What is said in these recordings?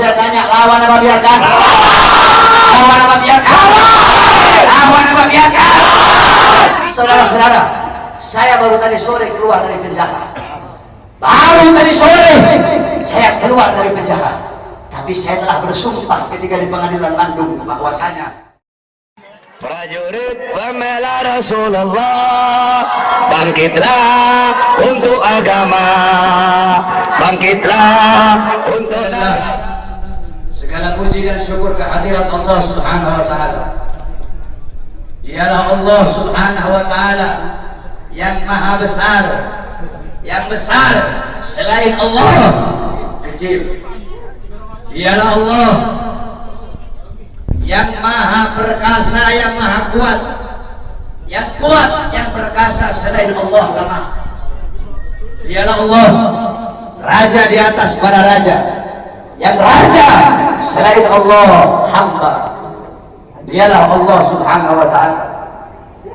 saya tanya, lawan apa biarkan? Lawan apa biarkan? Lawan apa biarkan? Saudara-saudara, saya baru tadi sore keluar dari penjara. Baru tadi sore saya keluar dari penjara. Tapi saya telah bersumpah ketika di pengadilan Bandung bahwasanya prajurit pembela Rasulullah, bangkitlah untuk agama, bangkitlah untuk segala puji dan syukur kehadirat Allah Subhanahu wa taala. Dialah Allah Subhanahu wa taala yang maha besar, yang besar selain Allah kecil. Dialah Allah yang maha perkasa, yang maha kuat, yang perkasa selain Allah lemah. Dialah Allah raja di atas para raja, yang raja selain Allah hamba. Dialah Allah Subhanahu wa taala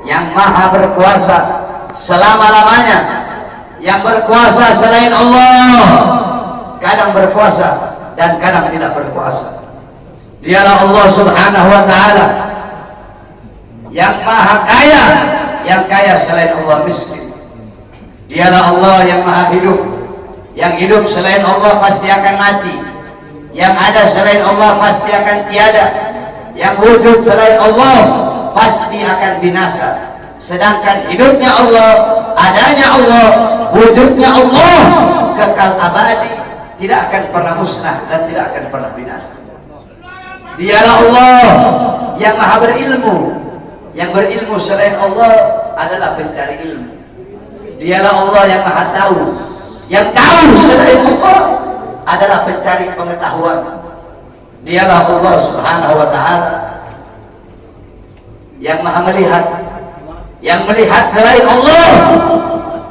yang maha berkuasa selama-lamanya, yang berkuasa selain Allah kadang berkuasa dan kadang tidak berkuasa. Dialah Allah Subhanahu wa taala yang maha kaya, yang kaya selain Allah miskin. Dialah Allah yang maha hidup, yang hidup selain Allah pasti akan mati, yang ada selain Allah pasti akan tiada, yang wujud selain Allah pasti akan binasa. Sedangkan hidupnya Allah, adanya Allah, wujudnya Allah kekal abadi, tidak akan pernah musnah dan tidak akan pernah binasa. Dialah Allah yang maha berilmu, yang berilmu selain Allah adalah pencari ilmu. Dialah Allah yang maha tahu, yang tahu selain Allah adalah pencari pengetahuan. Dialah Allah Subhanahu wa taala yang maha melihat, yang melihat selain Allah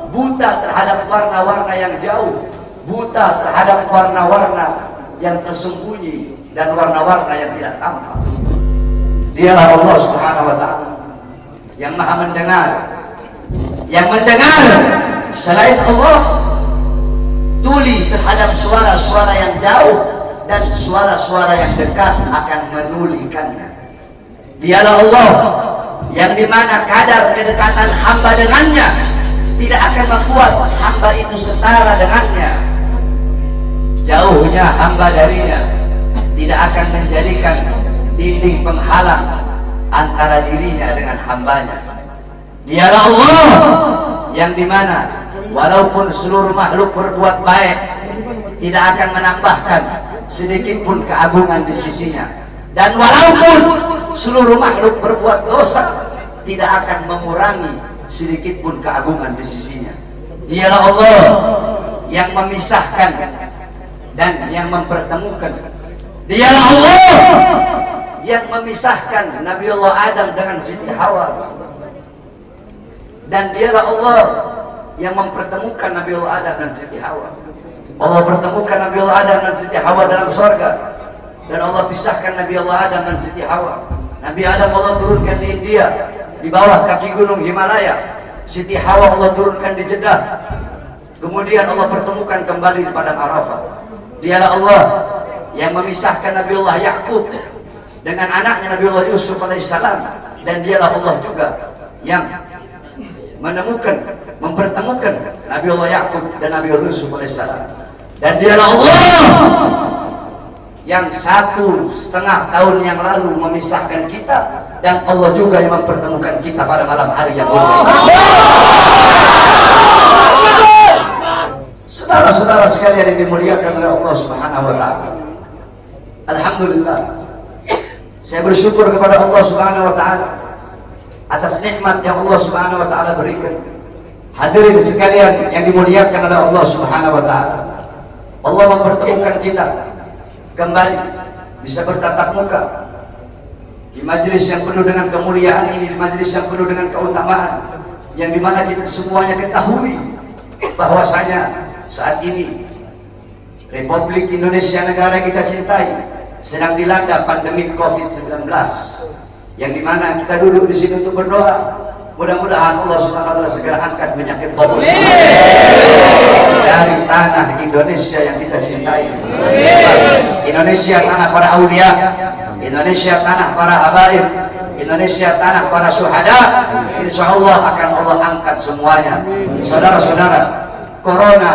buta terhadap warna-warna yang jauh, buta terhadap warna-warna yang tersembunyi dan warna-warna yang tidak tampak. Dialah Allah Subhanahu wa taala yang maha mendengar, yang mendengar selain Allah tuli terhadap suara-suara yang jauh dan suara-suara yang dekat akan menulikannya. Dialah Allah yang dimana kadar kedekatan hamba dengannya tidak akan membuat hamba itu setara dengannya. Jauhnya hamba darinya tidak akan menjadikan dinding penghalang antara dirinya dengan hambanya. Dialah Allah yang dimana walaupun seluruh makhluk berbuat baik tidak akan menambahkan sedikit pun keagungan di sisinya, dan walaupun seluruh makhluk berbuat dosa tidak akan mengurangi sedikit pun keagungan di sisinya. Dialah Allah yang memisahkan dan yang mempertemukan. Dialah Allah yang memisahkan Nabiullah Adam dengan Siti Hawa, dan dialah Allah yang mempertemukan Nabiullah Adam dan Siti Hawa. Allah pertemukan Nabiullah Adam dan Siti Hawa dalam surga, dan Allah pisahkan Nabiullah Adam dan Siti Hawa. Nabi Adam Allah turunkan di India di bawah kaki gunung Himalaya. Siti Hawa Allah turunkan di Jeddah. Kemudian Allah pertemukan kembali di padang Arafah. Dialah Allah yang memisahkan Nabiullah Yakub dengan anaknya Nabiullah Yusuf alaihissalam, dan dialah Allah juga yang mempertemukan Nabiullah Yakub dan Nabiullah Yusuf alaihissalam. Dan dialah Allah yang 1,5 tahun yang lalu memisahkan kita, dan Allah juga yang mempertemukan kita pada malam hari yang mulia. Saudara-saudara sekalian yang dimuliakan oleh Allah Subhanahu wa taala, alhamdulillah, saya bersyukur kepada Allah Subhanahu wa taala atas nikmat yang Allah Subhanahu wa taala berikan. Hadirin sekalian yang dimuliakan oleh Allah Subhanahu wa taala, Allah mempertemukan kita kembali bisa bertatap muka di majelis yang penuh dengan kemuliaan ini, di majelis yang penuh dengan keutamaan, yang dimana kita semuanya ketahui bahwasanya saat ini Republik Indonesia, negara kita cintai, sedang dilanda pandemi COVID-19, yang dimana kita duduk di sini untuk berdoa, Mudah-mudahan Allah Subhanahu wa taala segera angkat penyakit Covid dari tanah Indonesia yang kita cintai. Indonesia tanah para aulia, Indonesia tanah para habaib, Indonesia tanah para syuhada. Insya Allah akan Allah angkat semuanya. Saudara-saudara, corona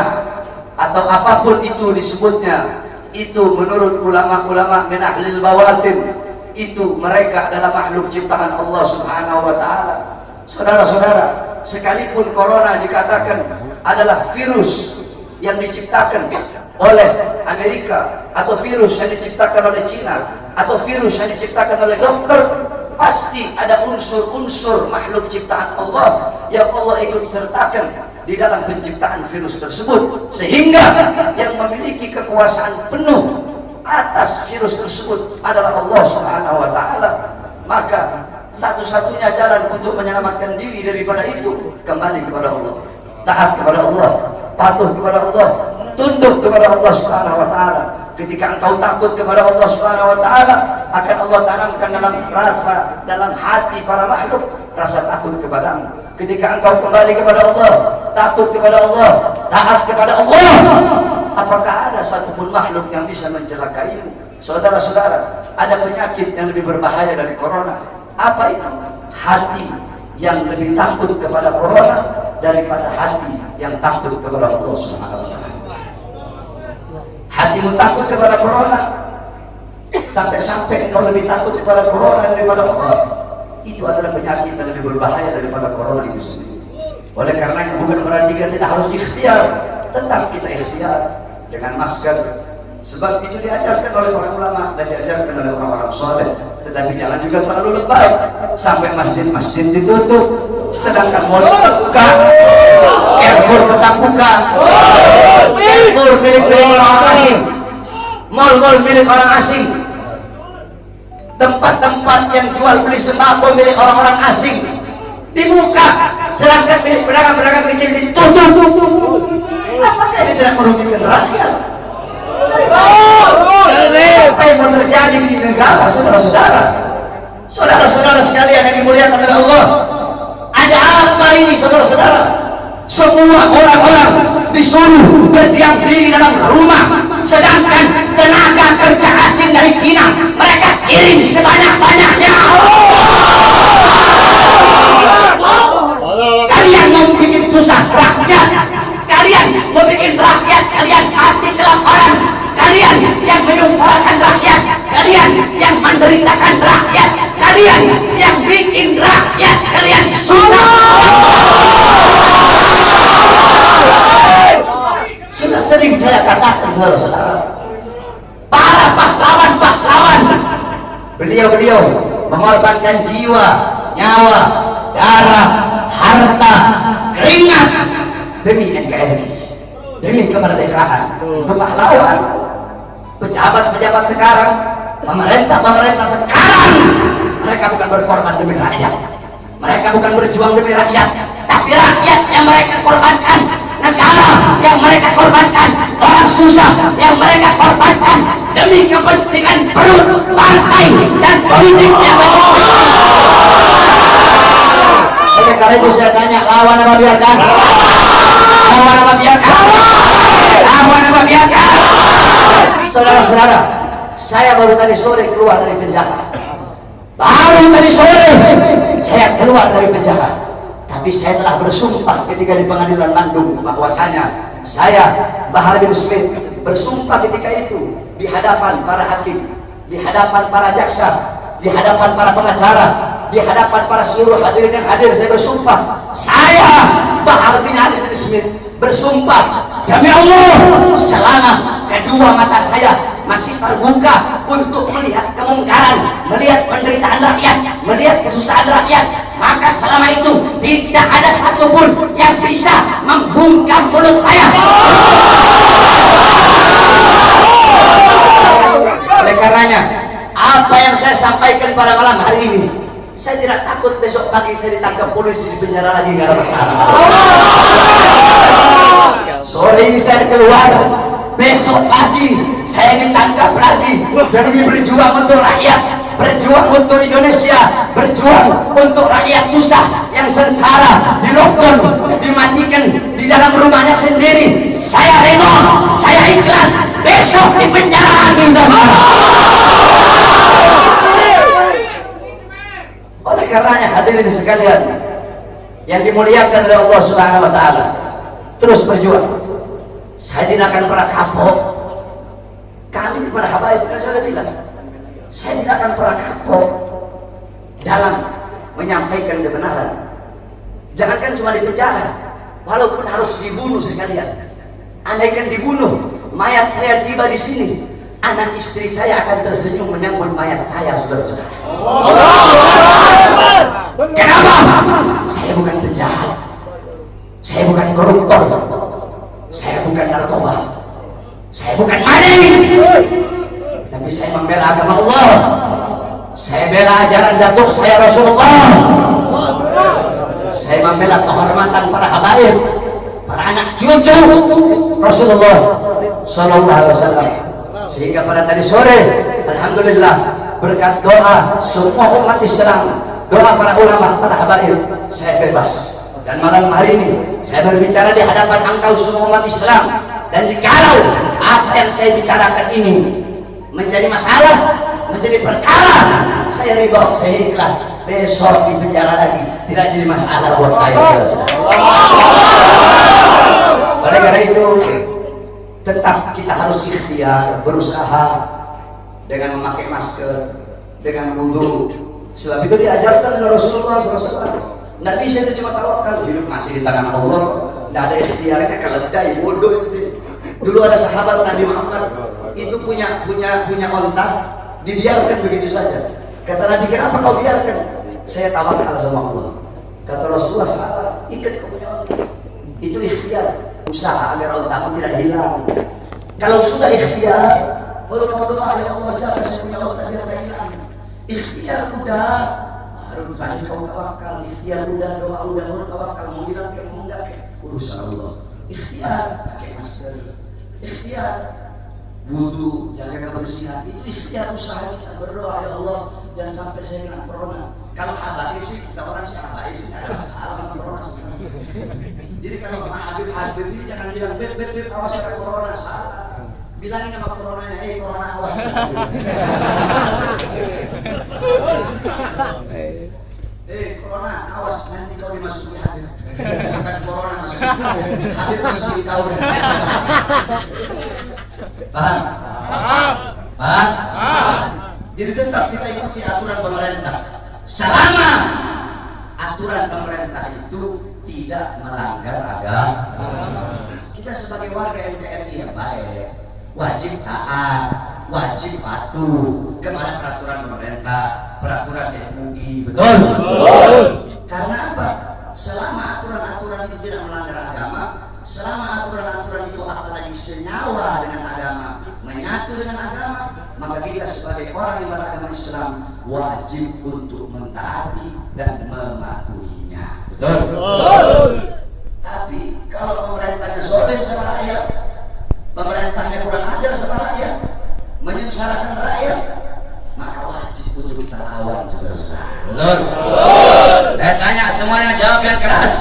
atau apapun itu disebutnya, itu menurut ulama-ulama min ahlil bawatin, itu mereka adalah makhluk ciptaan Allah Subhanahu wa taala. Saudara-saudara, sekalipun corona dikatakan adalah virus yang diciptakan oleh Amerika, atau virus yang diciptakan oleh Cina, atau virus yang diciptakan oleh dokter, pasti ada unsur-unsur makhluk ciptaan Allah yang Allah ikut sertakan di dalam penciptaan virus tersebut, sehingga yang memiliki kekuasaan penuh atas virus tersebut adalah Allah Subhanahu wa taala. Maka satu-satunya jalan untuk menyelamatkan diri daripada itu, kembali kepada Allah, taat kepada Allah, patuh kepada Allah, tunduk kepada Allah Subhanahu wa taala. Ketika engkau takut kepada Allah Subhanahu wa taala, akan Allah tanamkan dalam hati para makhluk rasa takut kepadamu. Ketika engkau kembali kepada Allah, takut kepada Allah, taat kepada Allah, apakah ada satupun makhluk yang bisa mencelakaimu? Saudara-saudara, ada penyakit yang lebih berbahaya dari corona. Apa itu? Hati yang lebih takut kepada corona daripada hati yang takut kepada Allah Subhanahu wa taala. Hatimu takut kepada corona, sampai-sampai engkau lebih takut kepada corona daripada Allah. Itu adalah penyakit yang lebih berbahaya daripada corona itu sendiri. Oleh karena itu bukan berarti kita tidak harus ikhtiar, tetap kita ikhtiar dengan masker. Sebab itu diajarkan oleh para ulama dan diajarkan oleh orang-orang soleh. Tetapi jangan juga terlalu lebay sampai masjid-masjid ditutup, sedangkan mal tetap buka, Carrefour tetap buka, Carrefour milik orang asing, mal-mal milik orang asing, tempat-tempat yang jual beli sembako milik orang-orang asing dibuka, sedangkan milik pedagang-pedagang kecil ditutup. Apakah ini tidak merugikan rakyat? Apa yang mau terjadi di negara, saudara-saudara? Saudara-saudara sekalian yang dimuliakan oleh Allah, ada apa ini, saudara-saudara? Semua orang-orang disuruh berdiam diri dalam rumah, sedangkan tenaga kerja asing dari Cina mereka kirim sebanyak-banyaknya. Kalian mau bikin susah rakyat, kalian mau bikin rakyat kalian mati kelaparan, kalian yang menyusahkan rakyat, kalian yang menderitakan rakyat, kalian yang bikin rakyat kalian susah. Sudah sering saya katakan, saudara-saudara, para pahlawan-pahlawan, beliau-beliau mengorbankan jiwa, nyawa, darah, harta, keringat demi NKRI, demi kemerdekaan. Itu pahlawan. Pejabat-pejabat sekarang, pemerintah sekarang, mereka bukan berkorban demi rakyat, mereka bukan berjuang demi rakyat, tapi rakyat yang mereka korbankan, negara yang mereka korbankan, orang susah yang mereka korbankan demi kepentingan perut, partai, dan politiknya. Oleh karena itu saya tanya, lawan apa biarkan? Lawan apa biarkan? Lawan apa biarkan? Saudara-saudara, saya baru tadi sore keluar dari penjara. Baru tadi sore saya keluar dari penjara. Tapi saya telah bersumpah ketika di pengadilan Bandung bahwasanya saya, Bahar bin Smith, bersumpah ketika itu di hadapan para hakim, di hadapan para jaksa, di hadapan para pengacara, di hadapan para seluruh hadirin yang hadir. Saya bersumpah, saya Bahar bin Ali bin Smith bersumpah demi Allah, selama kedua mata saya masih terbuka untuk melihat kemungkaran, melihat penderitaan rakyat, melihat kesusahan rakyat, maka selama itu tidak ada satupun yang bisa membungkam mulut saya. Oleh karenanya, apa yang saya sampaikan pada malam hari ini, saya tidak takut besok pagi saya ditangkap polisi, di penjara lagi, nggak ada masalah. Sore ini saya keluar, besok pagi saya ditangkap lagi demi berjuang untuk rakyat, berjuang untuk Indonesia, berjuang untuk rakyat susah yang sengsara, di lockdown, dimatikan di dalam rumahnya sendiri. Saya rela, saya ikhlas, besok di penjara lagi. Oleh karenanya hadirin sekalian yang dimuliakan oleh Allah Subhanahu wa taala, terus berjuang. Saya tidak akan pernah kapok. Kami para habaib kan saya bilang, saya tidak akan pernah kapok dalam menyampaikan kebenaran. Jangankan cuma di penjara, walaupun harus dibunuh sekalian. Andaikan dibunuh, mayat saya tiba di sini, anak istri saya akan tersenyum menyambut mayat saya, saudara-saudara. Kenapa? Saya bukan penjahat, saya bukan koruptor, saya bukan narkoba, saya bukan maling, tapi saya membela agama Allah. Saya bela ajaran datuk saya Rasulullah. Saya membela kehormatan para habaib, para anak cucu Rasulullah Sallallahu Alaihi Wasallam. Sehingga pada tadi sore, alhamdulillah, berkat doa semua umat Islam, doa para ulama, para habaib, saya bebas. Dan malam hari ini saya berbicara di hadapan engkau semua umat Islam. Dan jikalau apa yang saya bicarakan ini menjadi masalah, menjadi perkara, saya ridho, saya ikhlas, besok di penjara lagi, tidak jadi masalah buat saya. Oleh karena itu, tetap kita harus ikhtiar, berusaha dengan memakai masker, dengan wudu. Sebab itu diajarkan oleh Rasulullah SAW. Tidak bisa itu cuma tawakal, hidup mati di tangan Allah. Tidak ada ikhtiarnya, keledai, bodoh itu. Dulu ada sahabat Nabi Muhammad itu punya onta, dibiarkan begitu saja. Kata Nabi, kenapa kau biarkan? Saya tawakal sama Allah. Kata Rasulullah, salah, ikat kau punya onta. Itu ikhtiar, usaha agar ontamu tidak hilang. Kalau sudah ikhtiar, baru kamu doa, ya Allah, jangan saya punya onta biar tidak hilang. Ikhtiar udah, baru tadi kau tawakal. Ikhtiar udah, doa udah, baru tawakal. Mau hilang kayak mau enggak kayak urusan Allah. Ikhtiar, pakai masker. Ikhtiar wudu, jaga kebersihan, itu ikhtiar usaha kita. Berdoa, ya Allah jangan sampai saya kena corona. Kalau habaib sih, kita orang sih habaib sih, ada masalah dengan corona sekarang. Jadi kalau Habib ini jangan bilang beb awas ada corona, salah. Bilangin sama coronanya, corona awas. Corona awas, nanti kau dimasuki Habib. Bukan corona masuk Habib masuk kau. Paham? Paham? Jadi tetap kita ikuti aturan pemerintah. Selama aturan pemerintah itu tidak melanggar agama, kita sebagai warga NKRI yang baik wajib taat, wajib patuh kepada peraturan pemerintah, peraturan MUI. Betul? Karena apa? Selama aturan-aturan itu tidak melanggar agama, selama aturan-aturan itu apalagi senyawa dengan agama, menyatu dengan agama, maka kita sebagai orang yang beragama Islam wajib untuk mentaati dan mematuhinya. Betul? Tapi kalau pemerintahnya zalim sama rakyat, pemerintahnya kurang ajar sama rakyat, menyengsarakan rakyat, maka wajib untuk kita lawan, saudara-saudara. Betul? Saya tanya semuanya, jawab yang keras.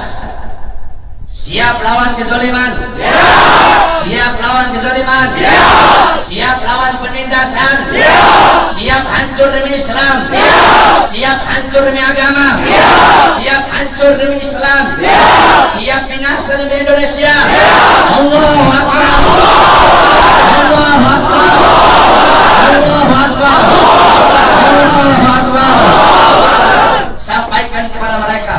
Siap lawan kezaliman? Siap. Siap lawan kezaliman? Siap. Siap lawan penindasan? Siap. Siap hancur demi Islam? Siap. Siap hancur demi agama? Siap. Siap hancur demi Islam? Siap. Siap binasa demi Indonesia? Siap. Allahu Akbar. Allahu Akbar. Allahu Akbar. Allahu Akbar. Sampaikan kepada mereka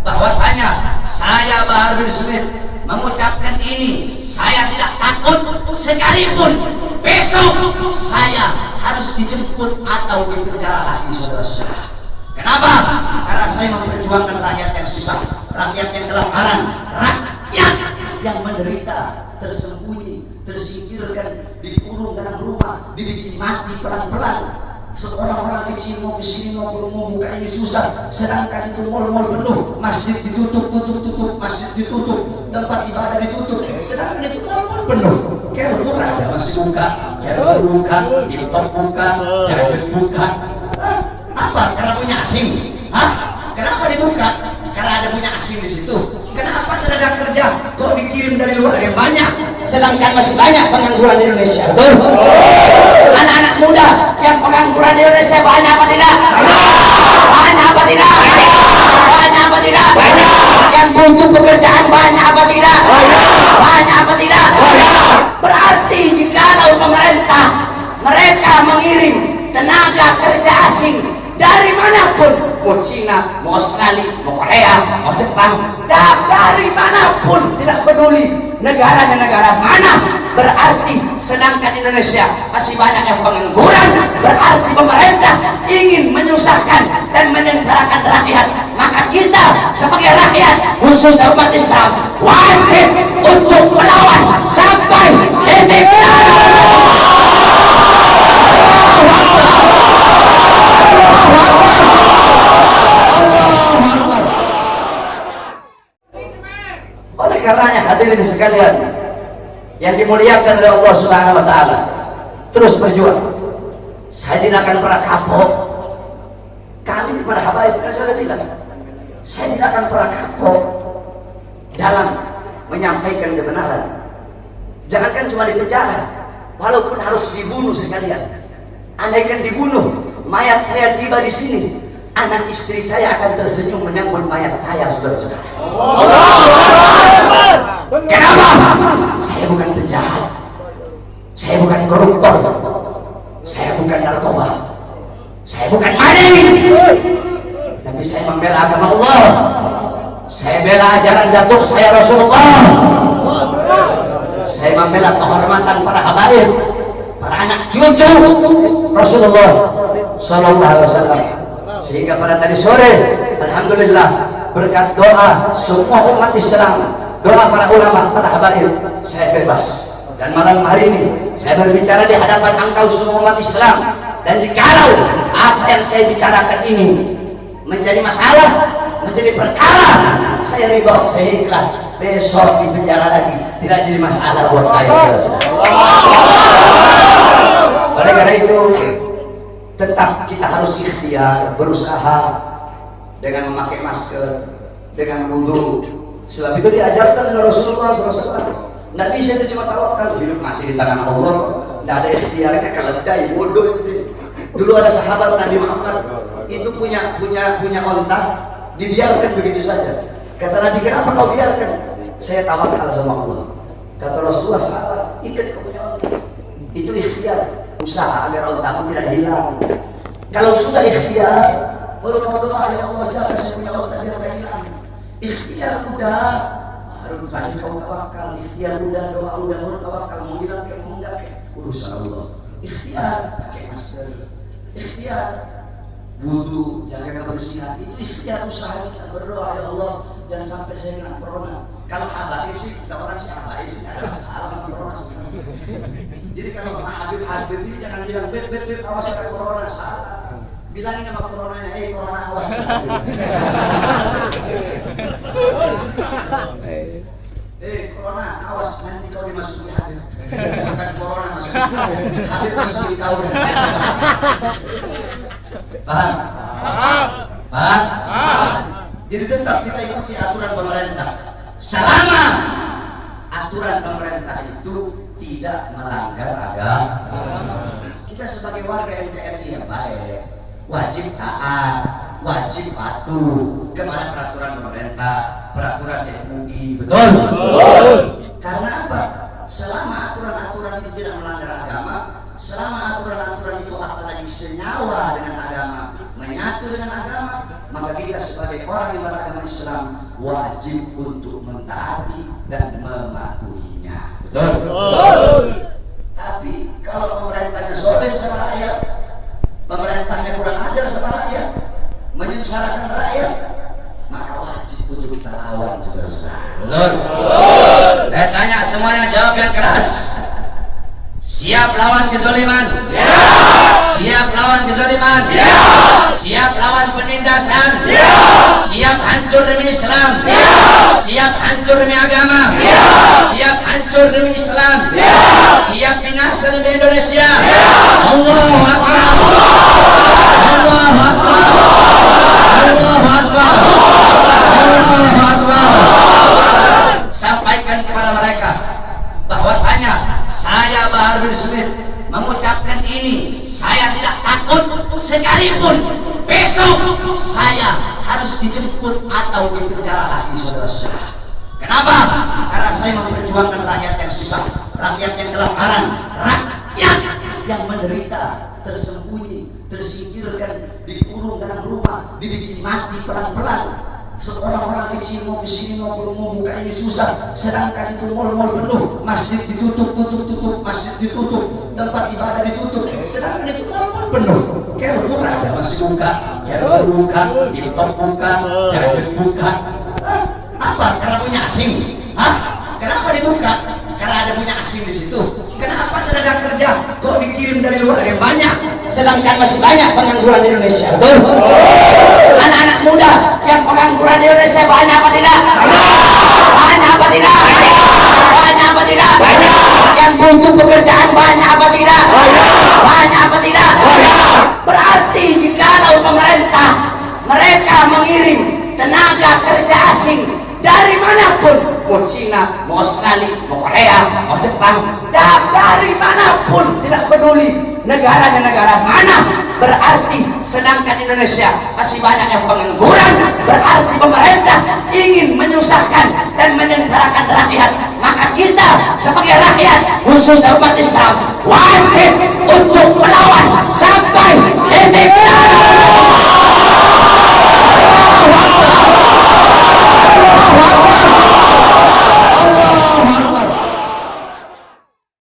bahwasanya saya Bahar bin Smith mengucapkan ini, saya tidak takut sekalipun besok saya harus dijemput atau dipenjara lagi, saudara-saudara. Kenapa? Karena saya memperjuangkan rakyat yang susah, rakyat yang kelaparan, rakyat yang menderita, tersembunyi, tersingkirkan, dikurung dalam rumah, dibikin mati pelan-pelan. Seorang-orang kecil mau kesini mau buka ini susah, sedangkan itu mal-mal penuh, masjid ditutup, masjid ditutup, tempat ibadah ditutup, sedangkan itu mal-mal penuh. Carrefour ada masih buka, Carrefour buka, TikTok buka, Jacket buka. Apa? Karena punya asing. Hah? Kenapa dibuka? Karena ada punya asing di situ. Kenapa tenaga kerja kok dikirim dari luar yang banyak, sedangkan masih banyak pengangguran di Indonesia? Betul? Anak-anak muda yang pengangguran di Indonesia banyak apa tidak? Banyak apa tidak? Banyak apa tidak? Yang butuh pekerjaan banyak apa tidak? Banyak apa tidak? Berarti jikalau pemerintah mereka mengirim tenaga kerja asing dari manapun, mau Cina, mau Australia, mau Korea, mau Jepang, dari manapun, tidak peduli negaranya negara mana, berarti sedangkan Indonesia masih banyak yang pengangguran, berarti pemerintah ingin menyusahkan dan menyengsarakan rakyat. Maka kita sebagai rakyat, khususnya umat Islam, wajib untuk melawan sampai titik darah. Oleh karenanya hadirin sekalian yang dimuliakan oleh Allah Subhanahu wa taala, terus berjuang. Saya tidak akan pernah kapok. Kami di para habaib kan sudah bilang, saya tidak akan pernah kapok dalam menyampaikan kebenaran. Jangankan cuma di penjara, walaupun harus dibunuh sekalian. Andaikan dibunuh, mayat saya tiba di sini, anak istri saya akan tersenyum menyambut mayat saya, saudara-saudara. Kenapa? Saya bukan penjahat, saya bukan koruptor, saya bukan narkoba, saya bukan maling, tapi saya membela agama Allah. Saya bela ajaran datuk saya Rasulullah. Saya membela kehormatan para habaib, para anak cucu Rasulullah Sallallahu Alaihi Wasallam. Sehingga pada tadi sore, alhamdulillah, berkat doa semua umat Islam, doa para ulama, para habaib, saya bebas. Dan malam hari ini saya berbicara di hadapan engkau semua umat Islam. Dan jikalau apa yang saya bicarakan ini menjadi masalah, menjadi perkara, saya ridho, saya ikhlas. Besok di penjara lagi tidak jadi masalah buat saya. Oleh karena itu, tetap kita harus ikhtiar, berusaha dengan memakai masker, dengan wudhu. Sebab itu diajarkan oleh Rasulullah SAW. Tidak bisa itu cuma tawakal, hidup mati di tangan Allah. Tidak ada ikhtiarnya, keledai, bodoh itu. Dulu ada sahabat Nabi Muhammad itu punya onta, dibiarkan begitu saja. Kata Nabi, kenapa kau biarkan? Saya tawakal sama Allah. Kata Rasulullah, salah, ikat kau punya onta. Itu ikhtiar, usaha agar ontamu tidak hilang. Kalau sudah ikhtiar, baru kamu doa, ya Allah jaga saya punya onta tidak hilang. Ikhtiar udah, harus banyak kau tawakal. Ikhtiar udah, doa udah, baru tawakal. Mau hilang kayak mau enggak kayak urusan Allah. Ikhtiar, pakai masker. Ikhtiar, wudu, jaga kebersihan. Itu ikhtiar usaha kita, berdoa, ya Allah jangan sampai saya kena corona. Kalau habaib sih, kita orang sih habaib sih ada masalah sama corona sebenarnya. Jadi kalau sama Habib ini jangan bilang beb awas kena corona, salah. Bilangin sama coronanya, corona awas. Corona awas, nanti kau dimasuki Habib. Bukan corona masuk Habib, masuki kau. Paham? Paham? Jadi tetap kita ikuti aturan pemerintah. Selama aturan pemerintah itu tidak melanggar agama, kita sebagai warga NKRI yang baik wajib taat, wajib patuh kepada peraturan pemerintah, peraturan MUI. Betul? Karena apa? Selama aturan-aturan itu tidak melanggar agama, selama aturan-aturan itu apalagi senyawa dengan agama, menyatu dengan agama, maka kita sebagai orang yang beragama Islam wajib untuk mentaati dan mematuhinya. Betul? Tapi kalau pemerintahnya sombong sama rakyat, pemerintahnya kurang ajar sama rakyat, menyengsarakan rakyat, maka wajib untuk kita lawan, saudara-saudara. Betul? Saya tanya semuanya, jawab yang keras. Siap lawan kezaliman? Siap. Siap lawan kezaliman? Siap. Siap lawan penindasan? Siap. Siap hancur demi Islam? Siap. Siap hancur demi agama? Siap. Siap hancur demi Islam? Siap. Siap binasa demi Indonesia? Siap. Allahu Akbar. Allahu Akbar. takut sekalipun besok saya harus dijemput atau dipenjara lagi, saudara-saudara. Kenapa? Karena saya memperjuangkan rakyat yang susah, rakyat yang kelaparan, rakyat yang menderita, tersembunyi, tersingkirkan, dikurung dalam rumah, dibikin mati pelan-pelan. Seorang-orang kecil mau kesini mau buka ini susah, sedangkan itu mal-mal penuh, masjid ditutup, masjid ditutup, tempat ibadah ditutup, sedangkan itu mal-mal penuh. Carrefour ada masih buka, Carrefour buka, TikTok buka, Jalan buka. Apa? Karena punya asing? Hah? Kenapa dibuka? Karena ada punya asing di situ. Kenapa tenaga kerja kok dikirim dari luar yang banyak, sedangkan masih banyak pengangguran di Indonesia? Betul? Anak-anak muda yang pengangguran di Indonesia banyak apa tidak? Banyak apa tidak? Banyak apa tidak? Yang butuh pekerjaan banyak apa tidak? Banyak apa tidak? Berarti jikalau pemerintah mereka mengirim tenaga kerja asing dari manapun, mau Cina, mau Australia, mau Korea, mau Jepang, dari manapun, tidak peduli negaranya negara mana, berarti sedangkan Indonesia masih banyak yang pengangguran, berarti pemerintah ingin menyusahkan dan menyengsarakan rakyat. Maka kita sebagai rakyat, khususnya umat Islam, wajib untuk melawan sampai